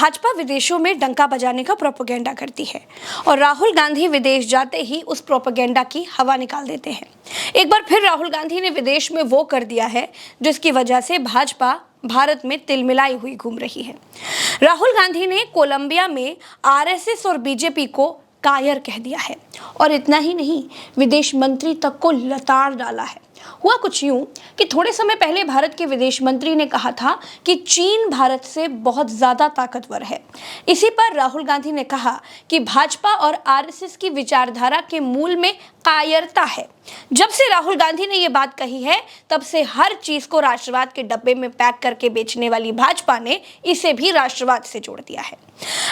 भाजपा विदेशों में डंका बजाने का प्रोपेगेंडा करती है और राहुल गांधी विदेश जाते ही उस प्रोपेगेंडा की हवा निकाल देते हैं। एक बार फिर राहुल गांधी ने विदेश में वो कर दिया है जिसकी वजह से भाजपा भारत में तिलमिलाई हुई घूम रही है। राहुल गांधी ने कोलंबिया में आरएसएस और बीजेपी को कायर कह दिया है और इतना ही नहीं, विदेश मंत्री तक को लताड़ डाला है। हुआ कुछ यूं कि थोड़े समय पहले भारत के विदेश मंत्री ने कहा था कि चीन भारत से बहुत ज्यादा ताकतवर है। इसी पर राहुल गांधी ने कहा कि भाजपा और आरएसएस की विचारधारा के मूल में कायरता है। जब से राहुल गांधी ने ये बात कही है, तब से हर चीज को राष्ट्रवाद के डब्बे में पैक करके बेचने वाली भाजपा ने इसे भी राष्ट्रवाद से जोड़ दिया है।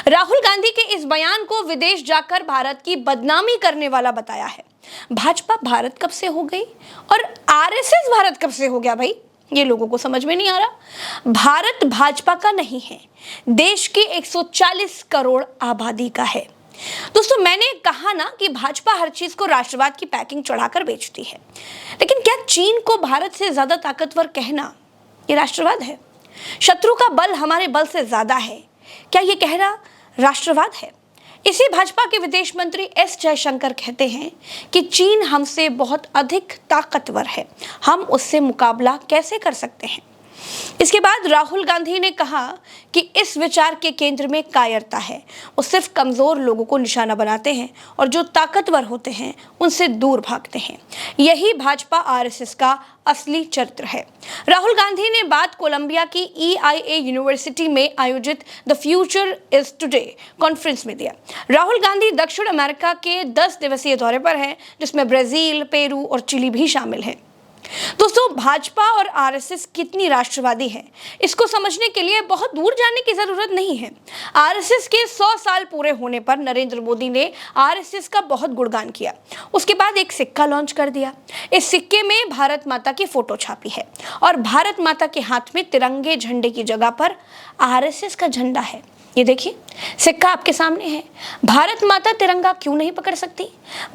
राहुल गांधी के इस बयान को विदेश जाकर भारत की बदनामी करने वाला बताया है। भाजपा भारत कब से हो गई और आरएसएस भारत कब से हो गया भाई? ये लोगों को समझ में नहीं आ रहा। भारत भाजपा का नहीं है, देश की 140 करोड़ आबादी का है। दोस्तों, मैंने कहा ना कि भाजपा हर चीज को राष्ट्रवाद की पैकिंग चढ़ाकर बेचती है, लेकिन क्या चीन को भारत से ज्यादा ताकतवर कहना ये राष्ट्रवाद है? शत्रु का बल हमारे बल से ज्यादा है, क्या ये कहना राष्ट्रवाद है? इसी भाजपा के विदेश मंत्री एस जयशंकर कहते हैं कि चीन हमसे बहुत अधिक ताकतवर है, हम उससे मुकाबला कैसे कर सकते हैं। इसके बाद राहुल गांधी ने कहा कि इस विचार के केंद्र में कायरता है। वो सिर्फ कमजोर लोगों को निशाना बनाते हैं और जो ताकतवर होते हैं उनसे दूर भागते हैं। यही भाजपा आरएसएस का असली चरित्र है। राहुल गांधी ने बात कोलंबिया की EIA यूनिवर्सिटी में आयोजित the future is today conference में दिया। राहुल गांधी दक्षिण अमेरिका के 10 दिवसीय दौरे पर हैं, जिसमें ब्राजील, पेरू और चिली भी शामिल हैं। दोस्तों, भाजपा और आरएसएस कितनी राष्ट्रवादी है, इसको समझने के लिए बहुत दूर जाने की जरूरत नहीं है। आरएसएस के 100 साल पूरे होने पर नरेंद्र मोदी ने आरएसएस का बहुत गुणगान किया। उसके बाद एक सिक्का लॉन्च कर दिया। इस सिक्के में भारत माता की फोटो छापी है और भारत माता के हाथ में तिरंगे झंडे की जगह पर आरएसएस का झंडा है। ये देखिए, सिक्का आपके सामने है। भारत माता तिरंगा क्यों नहीं पकड़ सकती?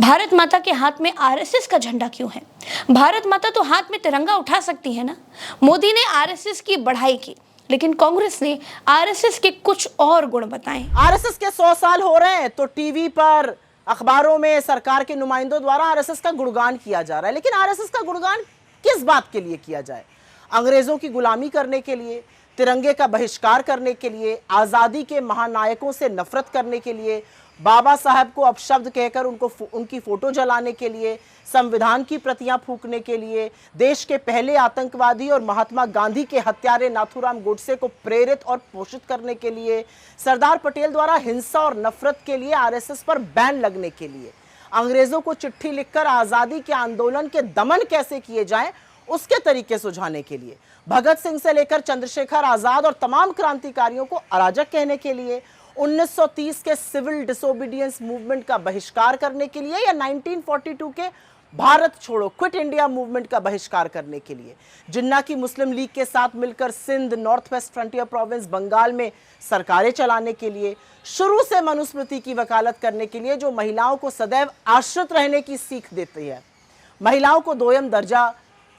भारत माता के हाथ में आरएसएस का झंडा क्यों है? भारत माता तो हाथ में तिरंगा उठा सकती है ना। मोदी ने आरएसएस की बढ़ाई की, लेकिन कांग्रेस ने आरएसएस के कुछ और गुण बताए। आरएसएस के 100 साल हो रहे हैं तो टीवी पर, अखबारों में सरकार के नुमाइंदों द्वारा आरएसएस का गुणगान किया जा रहा है। लेकिन आरएसएस का गुणगान किस बात के लिए किया जाए? अंग्रेजों की गुलामी करने के लिए, तिरंगे का बहिष्कार करने के लिए, आजादी के महानायकों से नफरत करने के लिए, बाबा साहब को अपशब्द कहकर उनकी फोटो जलाने के लिए, संविधान की प्रतियां फूंकने के लिए, देश के पहले आतंकवादी और महात्मा गांधी के हत्यारे नाथूराम गोडसे को प्रेरित और पोषित करने के लिए, सरदार पटेल द्वारा हिंसा और नफरत के लिए आरएसएस पर बैन लगने के लिए, अंग्रेजों को चिट्ठी लिखकर आजादी के आंदोलन के दमन कैसे किए जाएं उसके तरीके सुझाने के लिए, भगत सिंह से लेकर चंद्रशेखर आजाद और तमाम क्रांतिकारियों को अराजक कहने के लिए, 1930 के सिविल डिसोबीडियंस मूवमेंट का बहिष्कार करने के लिए, या 1942 के भारत छोड़ो क्विट इंडिया मूवमेंट का बहिष्कार करने के लिए, जिन्ना की मुस्लिम लीग के साथ मिलकर Sindh, North West Frontier Province Bengal में सरकारें चलाने के लिए, शुरू से मनुस्मृति की वकालत करने के लिए जो महिलाओं को सदैव आश्रित रहने की सीख देती है, महिलाओं को दोयम दर्जा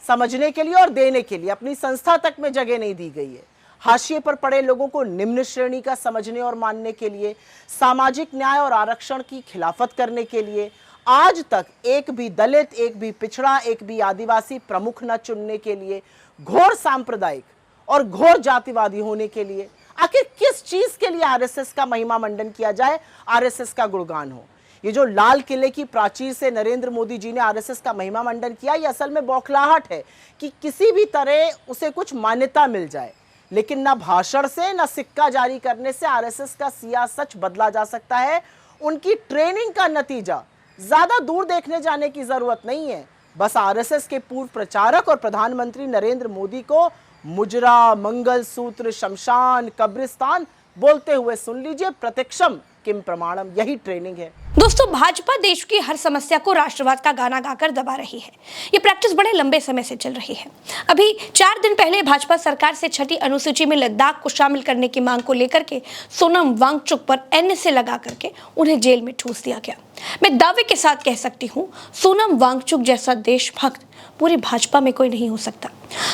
समझने के लिए और देने के लिए अपनी संस्था तक में जगह नहीं दी गई है, हाशिए पर पड़े लोगों को निम्न श्रेणी का समझने और मानने के लिए, सामाजिक न्याय और आरक्षण की खिलाफत करने के लिए, आज तक एक भी दलित, एक भी पिछड़ा, एक भी आदिवासी प्रमुख न चुनने के लिए, घोर सांप्रदायिक और घोर जातिवादी होने के लिए, आखिर किस चीज के लिए आरएसएस का महिमा मंडन किया जाए, आरएसएस का गुणगान हो? ये जो लाल किले की प्राचीर से नरेंद्र मोदी जी ने आरएसएस का महिमा मंडन किया, ये असल में बौखलाहट है कि किसी भी तरह उसे कुछ मान्यता मिल जाए। लेकिन ना भाषण से, ना सिक्का जारी करने से आरएसएस का सिया सच बदला जा सकता है। उनकी ट्रेनिंग का नतीजा ज्यादा दूर देखने जाने की जरूरत नहीं है। बस आरएसएस के पूर्व प्रचारक और प्रधानमंत्री नरेंद्र मोदी को मुजरा, मंगलसूत्र, शमशान, कब्रिस्तान बोलते हुए सुन लीजिए, प्रत्यक्षम किम प्रमाणम, यही ट्रेनिंग है। दोस्तों, भाजपा देश की हर समस्या को राष्ट्रवाद का गाना गाकर दबा रही है। ये प्रैक्टिस बड़े लंबे समय से चल रही है। अभी 4 दिन पहले भाजपा सरकार से छठी अनुसूची में लद्दाख को शामिल करने की मांग को लेकर के सोनम वांगचुक पर एनएसए लगा करके उन्हें जेल में ठूस दिया गया। मैं दावे के साथ कह सकती हूँ, सोनम वांगचुक जैसा देशभक्त पूरी भाजपा में कोई नहीं हो सकता।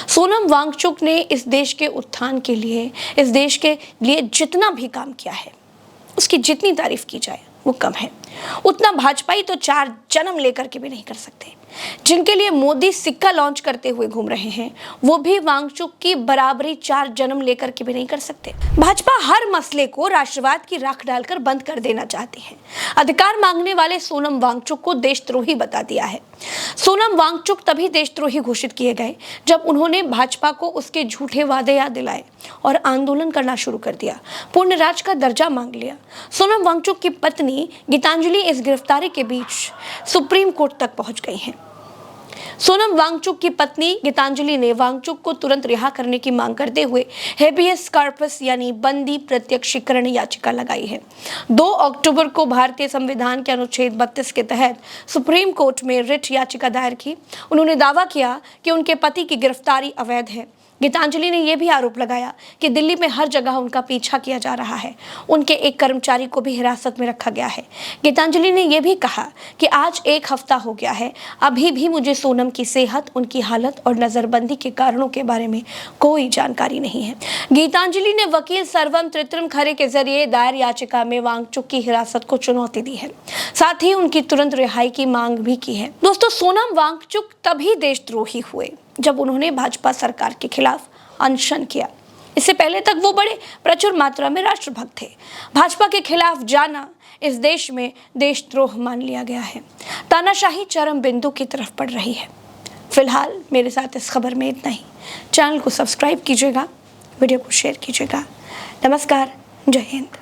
सोनम वांगचुक ने इस देश के उत्थान के लिए, इस देश के लिए जितना भी काम किया है, उसकी जितनी तारीफ की जाए वो कम है। उतना भाजपाई तो 4 जन्म लेकर के भी नहीं कर सकते। जिनके लिए मोदी सिक्का लॉन्च करते हुए घूम रहे हैं, वो भी वांगचुक की बराबरी 4 जन्म लेकर के भी नहीं कर सकते। भाजपा हर मसले को राष्ट्रवाद की राख डालकर बंद कर देना चाहती है। अधिकार मांगने वाले सोनम वांगचुक को देशद्रोही बता दिया है। सोनम वांगचुक तभी देशद्रोही घोषित किए गए जब उन्होंने भाजपा को उसके झूठे वादे याद दिलाए और आंदोलन करना शुरू कर दिया, पूर्ण राज्य का दर्जा मांग लिया। सोनम वांगचुक की पत्नी गीतांजलि इस गिरफ्तारी के बीच सुप्रीम कोर्ट तक पहुंच गई हैं। सोनम वांगचुक की पत्नी गीतांजलि ने वांगचुक को तुरंत रिहा करने की मांग करते हुए हेबियस कॉर्पस यानी बंदी प्रत्यक्षीकरण याचिका लगाई है। 2 अक्टूबर को भारतीय संविधान के अनुच्छेद 32 के तहत सुप्रीम कोर्ट में रिट याचिका दायर की। उन्होंने दावा किया कि उनके पति की गिरफ्तारी अवैध है। गीतांजलि ने यह भी आरोप लगाया कि दिल्ली में हर जगह उनका पीछा किया जा रहा है। उनके एक कर्मचारी को भी हिरासत में रखा गया है। गीतांजलि ने यह भी कहा कि आज 1 हफ्ता हो गया है, अभी भी मुझे सोनम की सेहत, उनकी हालत और नजरबंदी के कारणों के बारे में कोई जानकारी नहीं है। गीतांजलि ने वकील सर्वम त्रित्रम खरे के जरिए दायर याचिका में वांगचुक की हिरासत को चुनौती दी है। साथ ही उनकी तुरंत रिहाई की मांग भी की है। दोस्तों, सोनम वांगचुक तभी देशद्रोही हुए जब उन्होंने भाजपा सरकार के खिलाफ अनशन किया। इससे पहले तक वो बड़े प्रचुर मात्रा में राष्ट्रभक्त थे। भाजपा के खिलाफ जाना इस देश में देशद्रोह मान लिया गया है। तानाशाही चरम बिंदु की तरफ बढ़ रही है। फिलहाल मेरे साथ इस खबर में इतना ही। चैनल को सब्सक्राइब कीजिएगा, वीडियो को शेयर कीजिएगा। नमस्कार, जय हिंद।